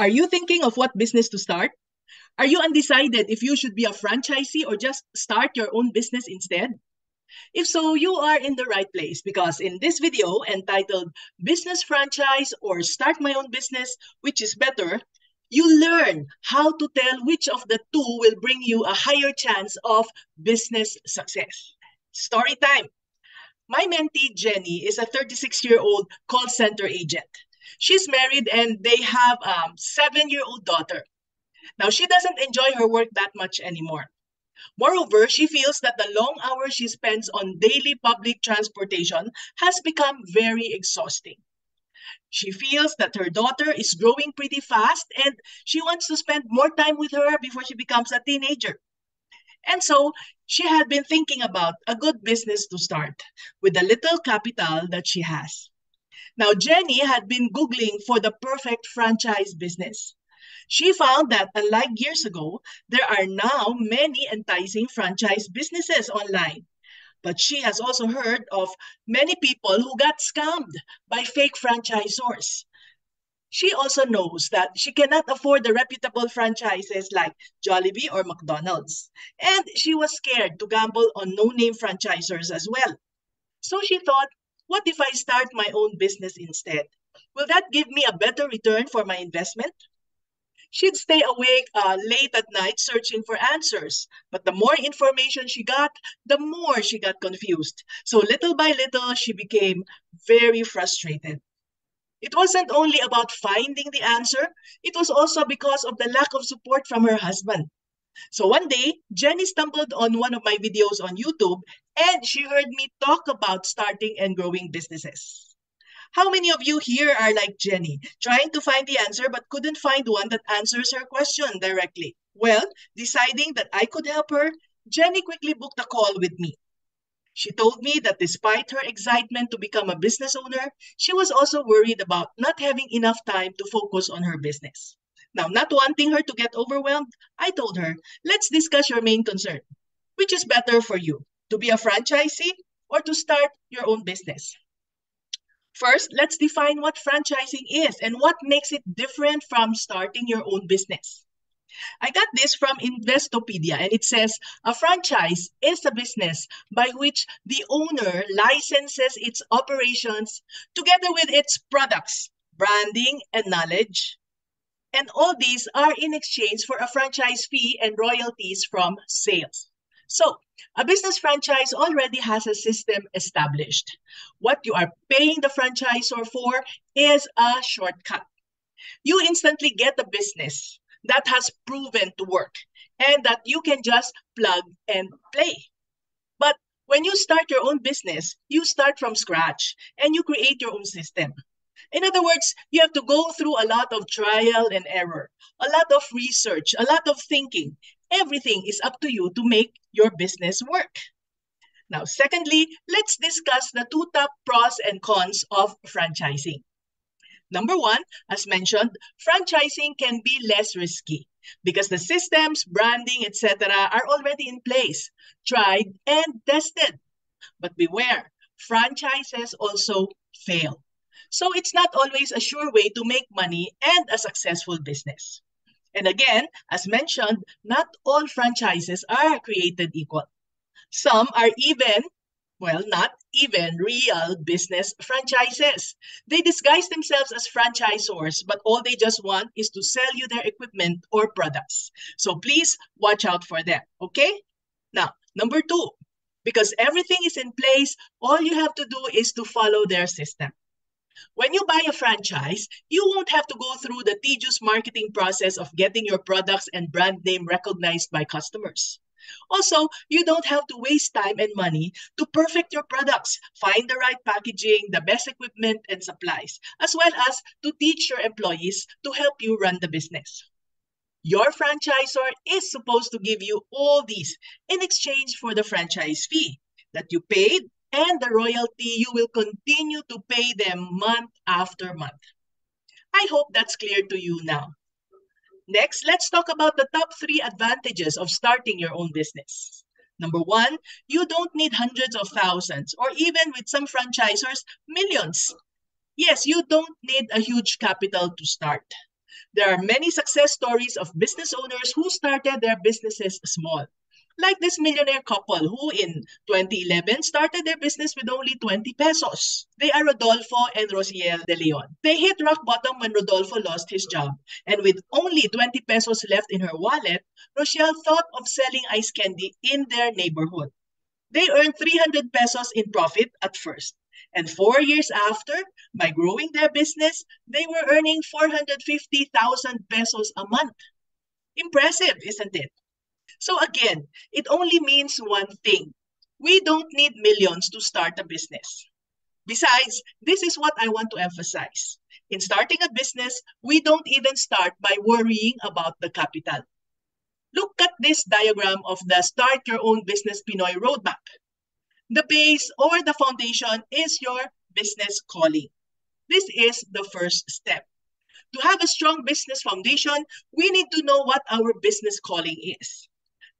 Are you thinking of what business to start? Are you undecided if you should be a franchisee or just start your own business instead? If so, you are in the right place because in this video entitled Business Franchise or Start My Own Business, which is better, you learn how to tell which of the two will bring you a higher chance of business success. Story time. My mentee, Jenny, is a 36-year-old call center agent. She's married and they have a 7-year-old daughter. Now, she doesn't enjoy her work that much anymore. Moreover, she feels that the long hours she spends on daily public transportation has become very exhausting. She feels that her daughter is growing pretty fast and she wants to spend more time with her before she becomes a teenager. And so, she had been thinking about a good business to start with the little capital that she has. Now, Jenny had been Googling for the perfect franchise business. She found that, unlike years ago, there are now many enticing franchise businesses online. But she has also heard of many people who got scammed by fake franchisors. She also knows that she cannot afford the reputable franchises like Jollibee or McDonald's. And she was scared to gamble on no-name franchisors as well. So she thought, what if I start my own business instead? Will that give me a better return for my investment? She'd stay awake late at night searching for answers. But the more information she got, the more she got confused. So little by little, she became very frustrated. It wasn't only about finding the answer, it was also because of the lack of support from her husband. So one day, Jenny stumbled on one of my videos on YouTube and she heard me talk about starting and growing businesses. How many of you here are like Jenny, trying to find the answer but couldn't find one that answers her question directly? Well, deciding that I could help her, Jenny quickly booked a call with me. She told me that despite her excitement to become a business owner, she was also worried about not having enough time to focus on her business. Now, not wanting her to get overwhelmed, I told her, let's discuss your main concern. Which is better for you, to be a franchisee or to start your own business? First, let's define what franchising is and what makes it different from starting your own business. I got this from Investopedia and it says a franchise is a business by which the owner licenses its operations together with its products, branding, and knowledge. And all these are in exchange for a franchise fee and royalties from sales. So, a business franchise already has a system established. What you are paying the franchisor for is a shortcut. You instantly get a business that has proven to work and that you can just plug and play. But when you start your own business, you start from scratch and you create your own system. In other words, you have to go through a lot of trial and error, a lot of research, a lot of thinking. Everything is up to you to make your business work. Now, secondly, let's discuss the two top pros and cons of franchising. Number one, as mentioned, franchising can be less risky because the systems, branding, etc. are already in place, tried and tested. But beware, franchises also fail. So it's not always a sure way to make money and a successful business. And again, as mentioned, not all franchises are created equal. Some are not even real business franchises. They disguise themselves as franchisors, but all they just want is to sell you their equipment or products. So please watch out for them, okay? Now, number two, because everything is in place, all you have to do is to follow their system. When you buy a franchise, you won't have to go through the tedious marketing process of getting your products and brand name recognized by customers. Also, you don't have to waste time and money to perfect your products, find the right packaging, the best equipment and supplies, as well as to teach your employees to help you run the business. Your franchisor is supposed to give you all these in exchange for the franchise fee that you paid and the royalty you will continue to pay them month after month. I hope that's clear to you now. Next, let's talk about the top 3 advantages of starting your own business. Number 1, you don't need hundreds of thousands or even with some franchisors, millions. Yes, you don't need a huge capital to start. There are many success stories of business owners who started their businesses small. Like this millionaire couple who in 2011 started their business with only 20 pesos. They are Rodolfo and Rosiel de Leon. They hit rock bottom when Rodolfo lost his job. And with only 20 pesos left in her wallet, Rosiel thought of selling ice candy in their neighborhood. They earned 300 pesos in profit at first. And 4 years after, by growing their business, they were earning 450,000 pesos a month. Impressive, isn't it? So again, it only means one thing. We don't need millions to start a business. Besides, this is what I want to emphasize. In starting a business, we don't even start by worrying about the capital. Look at this diagram of the Start Your Own Business Pinoy Roadmap. The base or the foundation is your business calling. This is the first step. To have a strong business foundation, we need to know what our business calling is.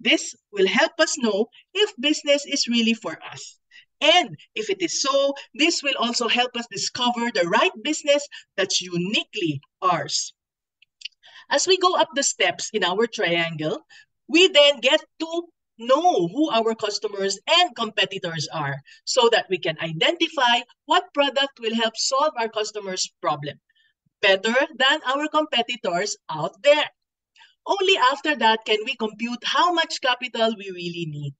This will help us know if business is really for us. And if it is so, this will also help us discover the right business that's uniquely ours. As we go up the steps in our triangle, we then get to know who our customers and competitors are so that we can identify what product will help solve our customers' problem better than our competitors out there. Only after that can we compute how much capital we really need.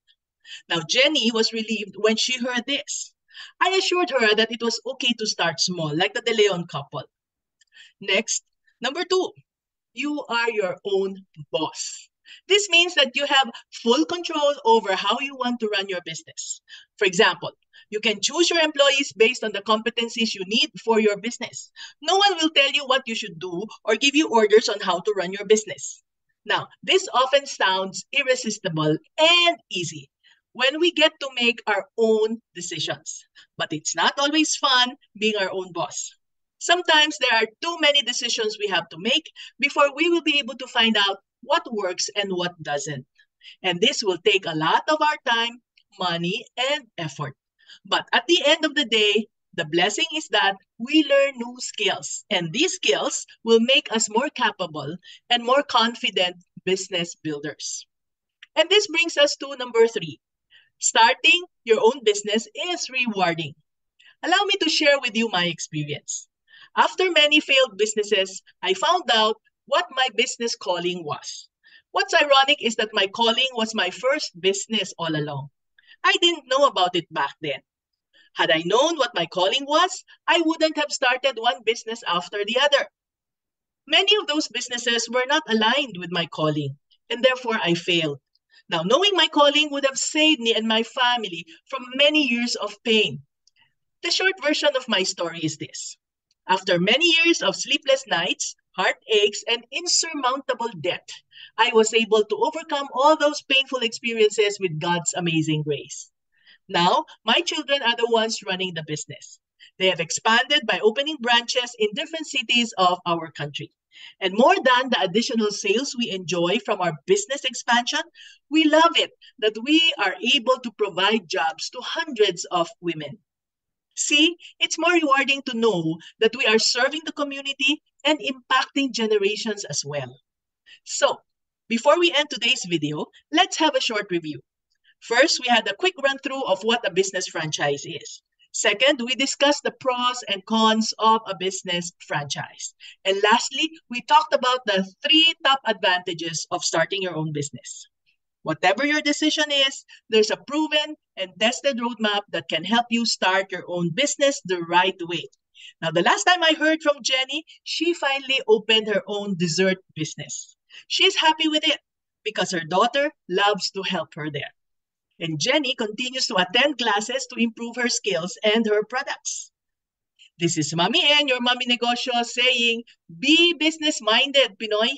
Now, Jenny was relieved when she heard this. I assured her that it was okay to start small, like the De Leon couple. Next, number 2, you are your own boss. This means that you have full control over how you want to run your business. For example, you can choose your employees based on the competencies you need for your business. No one will tell you what you should do or give you orders on how to run your business. Now, this often sounds irresistible and easy when we get to make our own decisions. But it's not always fun being our own boss. Sometimes there are too many decisions we have to make before we will be able to find out what works and what doesn't. And this will take a lot of our time, money, and effort. But at the end of the day, the blessing is that we learn new skills, and these skills will make us more capable and more confident business builders. And this brings us to number 3. Starting your own business is rewarding. Allow me to share with you my experience. After many failed businesses, I found out what my business calling was. What's ironic is that my calling was my first business all along. I didn't know about it back then. Had I known what my calling was, I wouldn't have started one business after the other. Many of those businesses were not aligned with my calling, and therefore I failed. Now, knowing my calling would have saved me and my family from many years of pain. The short version of my story is this. After many years of sleepless nights, heartaches, and insurmountable debt, I was able to overcome all those painful experiences with God's amazing grace. Now, my children are the ones running the business. They have expanded by opening branches in different cities of our country. And more than the additional sales we enjoy from our business expansion, we love it that we are able to provide jobs to hundreds of women. See, it's more rewarding to know that we are serving the community and impacting generations as well. So, before we end today's video, let's have a short review. First, we had a quick run-through of what a business franchise is. Second, we discussed the pros and cons of a business franchise. And lastly, we talked about the 3 top advantages of starting your own business. Whatever your decision is, there's a proven and tested roadmap that can help you start your own business the right way. Now, the last time I heard from Jenny, she finally opened her own dessert business. She's happy with it because her daughter loves to help her there. And Jenny continues to attend classes to improve her skills and her products. This is Mommy N, your Mommy Negosyo, saying, be business-minded, Pinoy.